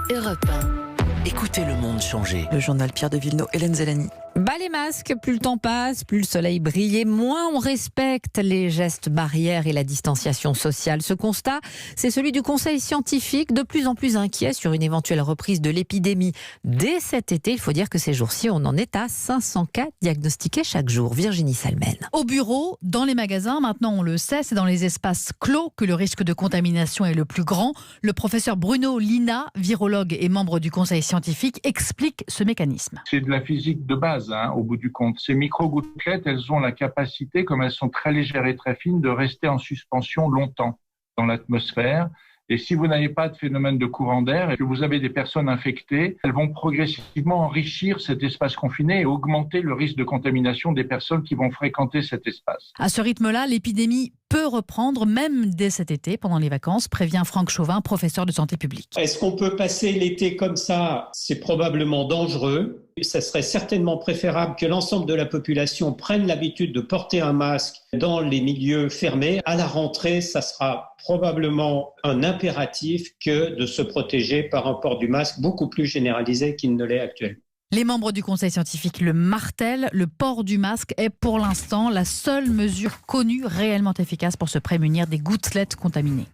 Europe 1. Écoutez le monde changer. Le journal Pierre de Villeneuve, Hélène Zellani. Les masques, plus le temps passe, plus le soleil brille et moins on respecte les gestes barrières et la distanciation sociale. Ce constat, c'est celui du Conseil scientifique, de plus en plus inquiet sur une éventuelle reprise de l'épidémie. Dès cet été, il faut dire que ces jours-ci, on en est à 500 cas diagnostiqués chaque jour. Virginie Salmen. Au bureau, dans les magasins, maintenant on le sait, c'est dans les espaces clos que le risque de contamination est le plus grand. Le professeur Bruno Lina, virologue et membre du Conseil scientifique, explique ce mécanisme. C'est de la physique de base. Au bout du compte. Ces micro-gouttelettes, elles ont la capacité, comme elles sont très légères et très fines, de rester en suspension longtemps dans l'atmosphère. Et si vous n'avez pas de phénomène de courant d'air et que vous avez des personnes infectées, elles vont progressivement enrichir cet espace confiné et augmenter le risque de contamination des personnes qui vont fréquenter cet espace. À ce rythme-là, l'épidémie peut reprendre même dès cet été, pendant les vacances, prévient Franck Chauvin, professeur de santé publique. Est-ce qu'on peut passer l'été comme ça ? C'est probablement dangereux. Ça serait certainement préférable que l'ensemble de la population prenne l'habitude de porter un masque dans les milieux fermés. À la rentrée, ça sera probablement un impératif que de se protéger par un port du masque beaucoup plus généralisé qu'il ne l'est actuellement. Les membres du Conseil scientifique le martèlent, le port du masque est pour l'instant la seule mesure connue réellement efficace pour se prémunir des gouttelettes contaminées.